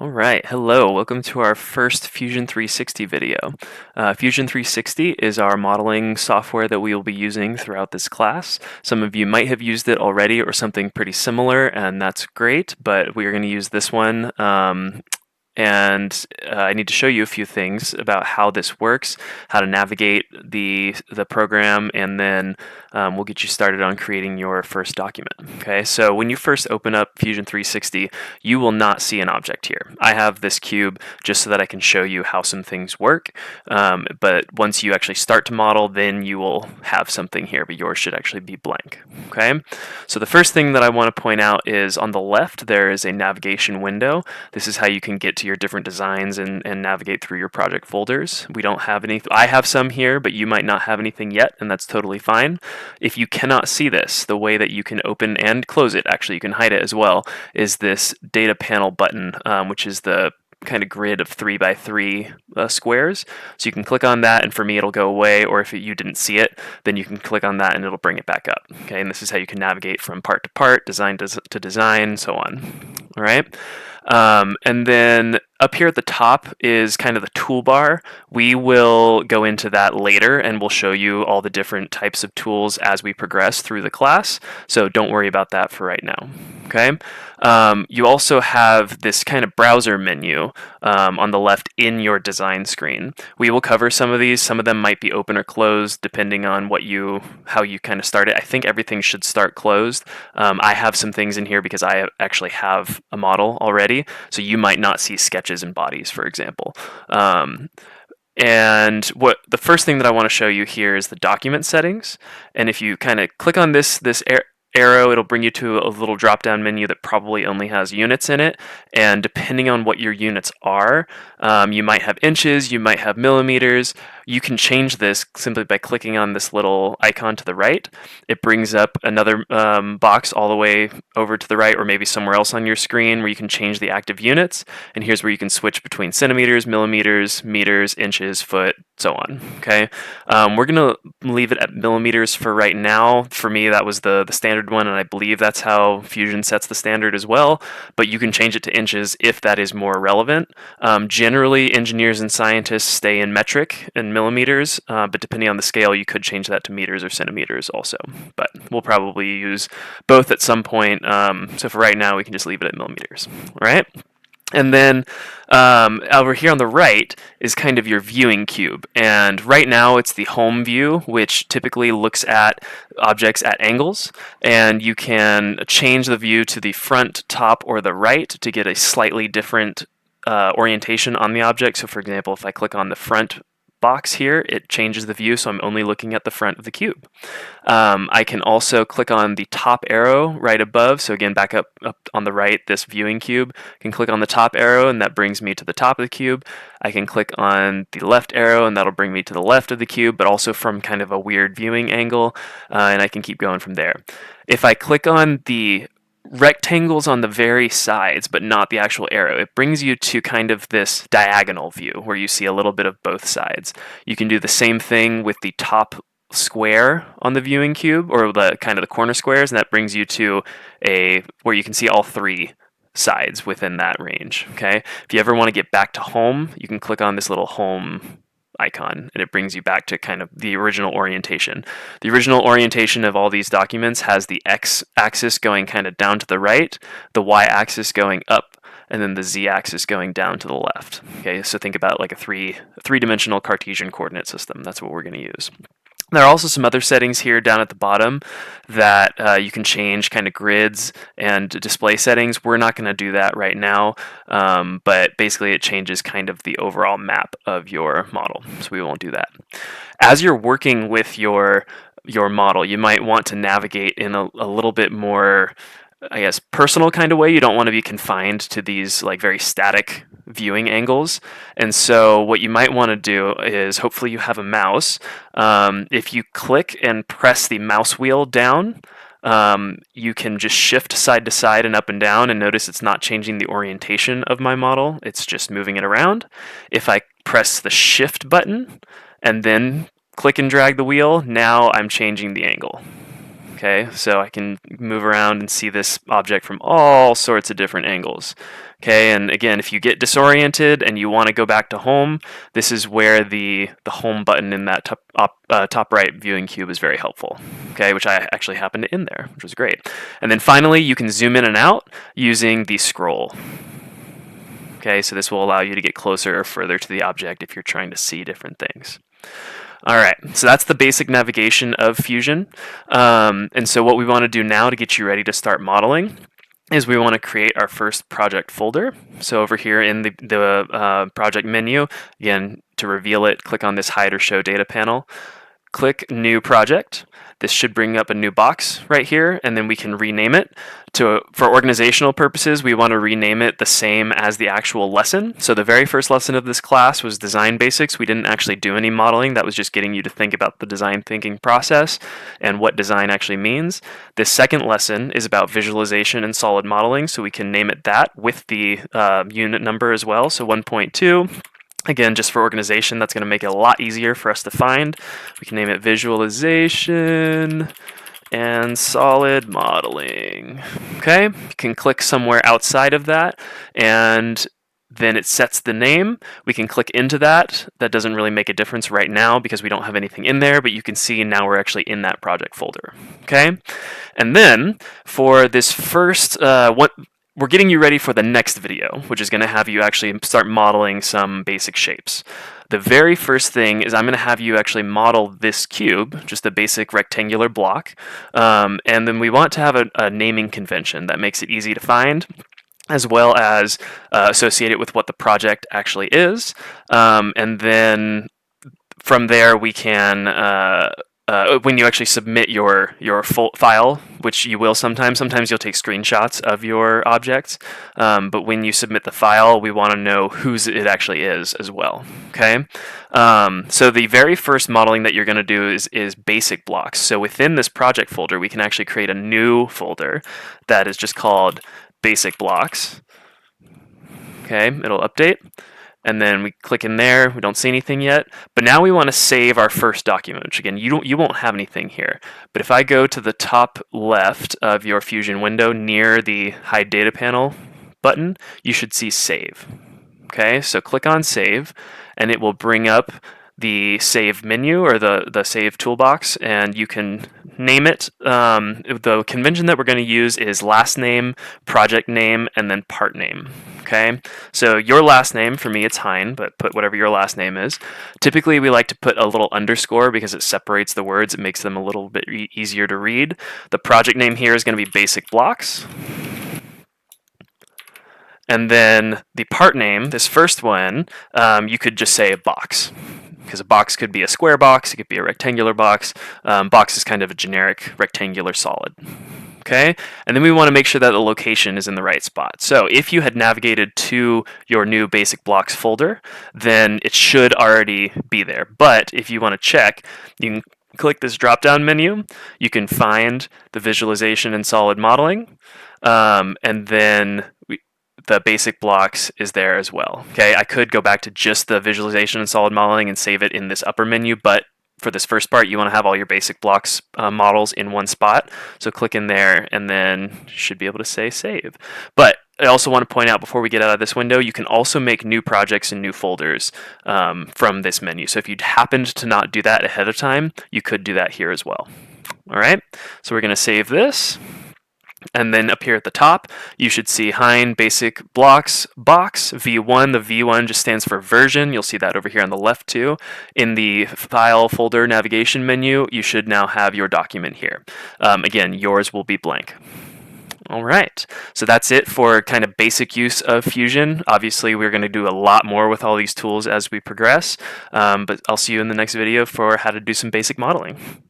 All right, hello, welcome to our first Fusion 360 video. Fusion 360 is our modeling software that we will be using throughout this class. Some of you might have used it already or something pretty similar, and that's great, but we are going to use this one. I need to show you a few things about how this works, how to navigate the program, and then we'll get you started on creating your first document. Okay, so when you first open up Fusion 360, you will not see an object here. I have this cube just so that I can show you how some things work, but once you actually start to model, then you will have something here, but yours should actually be blank. Okay, so the first thing that I want to point out is on the left there is a navigation window. This is how you can get to your different designs and navigate through your project folders. We don't have any, I have some here, but you might not have anything yet, and that's totally fine. If you cannot see this, the way that you can open and close it, actually you can hide it as well, is this data panel button, which is the kind of grid of 3x3 squares. So you can click on that, and for me it'll go away, or if you didn't see it, then you can click on that and it'll bring it back up. Okay, and this is how you can navigate from part to part, design to design, so on. All right. And then up here at the top is kind of the toolbar. We will go into that later and we'll show you all the different types of tools as we progress through the class. So don't worry about that for right now. Okay. You also have this kind of browser menu on the left in your design screen. We will cover some of these. Some of them might be open or closed depending on how you kind of start it. I think everything should start closed. I have some things in here because I actually have a model already, so you might not see sketches and bodies, for example. And what the first thing that I want to show you here is the document settings. And if you kind of click on this arrow, it'll bring you to a little drop-down menu that probably only has units in it, and depending on what your units are, you might have inches, you might have millimeters. You can change this simply by clicking on this little icon to the right. It brings up another box all the way over to the right, or maybe somewhere else on your screen, where you can change the active units, and here's where you can switch between centimeters, millimeters, meters, inches, foot, so on. Okay, we're gonna leave it at millimeters for right now. For me, that was the standard one, and I believe that's how Fusion sets the standard as well, but you can change it to inches if that is more relevant. Generally, engineers and scientists stay in metric and millimeters, but depending on the scale, you could change that to meters or centimeters also, but we'll probably use both at some point. So for right now, we can just leave it at millimeters. All right. And then over here on the right is kind of your viewing cube. And right now it's the home view, which typically looks at objects at angles. And you can change the view to the front, top, or the right to get a slightly different orientation on the object. So for example, if I click on the front box here, it changes the view, so I'm only looking at the front of the cube. I can also click on the top arrow right above, so again back up on the right, this viewing cube. I can click on the top arrow and that brings me to the top of the cube. I can click on the left arrow and that'll bring me to the left of the cube, but also from kind of a weird viewing angle, and I can keep going from there. If I click on the rectangles on the very sides, but not the actual arrow, it brings you to kind of this diagonal view where you see a little bit of both sides. You can do the same thing with the top square on the viewing cube, or the kind of the corner squares, and that brings you to where you can see all three sides within that range. Okay, if you ever want to get back to home, you can click on this little home icon and it brings you back to kind of the original orientation. The original orientation of all these documents has the x-axis going kind of down to the right, the y-axis going up, and then the z-axis going down to the left. Okay, so think about like a three-dimensional Cartesian coordinate system. That's what we're going to use. There are also some other settings here down at the bottom that you can change, kind of grids and display settings. We're not going to do that right now, but basically it changes kind of the overall map of your model, so we won't do that. As you're working with your model, you might want to navigate in a little bit more, I guess, personal kind of way. You don't want to be confined to these like very static viewing angles. And so what you might want to do is, hopefully you have a mouse. If you click and press the mouse wheel down, you can just shift side to side and up and down, and notice it's not changing the orientation of my model. It's just moving it around. If I press the shift button and then click and drag the wheel, now I'm changing the angle. Okay, so I can move around and see this object from all sorts of different angles. Okay, and again, if you get disoriented and you want to go back to home, this is where the home button in that top right viewing cube is very helpful. Okay, which I actually happened to in there, which was great. And then finally, you can zoom in and out using the scroll. Okay, so this will allow you to get closer or further to the object if you're trying to see different things. All right, so that's the basic navigation of Fusion. And so what we want to do now to get you ready to start modeling is we want to create our first project folder. So over here in the project menu, again, to reveal it, click on this Hide or Show Data panel. Click New Project. This should bring up a new box right here, and then we can rename it. For organizational purposes, we want to rename it the same as the actual lesson. So the very first lesson of this class was Design Basics. We didn't actually do any modeling. That was just getting you to think about the design thinking process and what design actually means. This second lesson is about visualization and solid modeling, so we can name it that with the unit number as well, so 1.2. Again, just for organization, that's going to make it a lot easier for us to find. We can name it Visualization and Solid Modeling. Okay, you can click somewhere outside of that, and then it sets the name. We can click into that. That doesn't really make a difference right now because we don't have anything in there, but you can see now we're actually in that project folder. Okay, and then for this first, we're getting you ready for the next video, which is going to have you actually start modeling some basic shapes. The very first thing is I'm going to have you actually model this cube, just a basic rectangular block, and then we want to have a naming convention that makes it easy to find, as well as associate it with what the project actually is, and then from there we can when you actually submit your full file, which you will sometimes you'll take screenshots of your objects, but when you submit the file, we want to know whose it actually is as well. Okay, so the very first modeling that you're going to do is basic blocks. So within this project folder, we can actually create a new folder that is just called basic blocks. Okay, it'll update. And then we click in there, we don't see anything yet, but now we want to save our first document, which again, you won't have anything here. But if I go to the top left of your Fusion window near the Hide Data Panel button, you should see Save. Okay, so click on Save, and it will bring up the Save menu or the Save toolbox, and you can name it. The convention that we're going to use is last name, project name, and then part name. Okay, so your last name, for me it's Hein, but put whatever your last name is. Typically we like to put a little underscore because it separates the words, it makes them a little bit easier to read. The project name here is going to be Basic Blocks. And then the part name, this first one, you could just say box, because a box could be a square box, it could be a rectangular box. Box is kind of a generic rectangular solid. Okay, and then we want to make sure that the location is in the right spot. So if you had navigated to your new basic blocks folder, then it should already be there. But if you want to check, you can click this drop-down menu. You can find the visualization and solid modeling, and then the basic blocks is there as well. Okay, I could go back to just the visualization and solid modeling and save it in this upper menu, but for this first part, you want to have all your basic blocks models in one spot. So click in there, and then you should be able to say save. But I also want to point out before we get out of this window, you can also make new projects and new folders from this menu. So if you happened to not do that ahead of time, you could do that here as well. All right, so we're going to save this. And then up here at the top, you should see Hein Basic Blocks Box V1. The V1 just stands for version. You'll see that over here on the left too. In the File Folder Navigation menu, you should now have your document here. Again, yours will be blank. All right, so that's it for kind of basic use of Fusion. Obviously, we're going to do a lot more with all these tools as we progress, but I'll see you in the next video for how to do some basic modeling.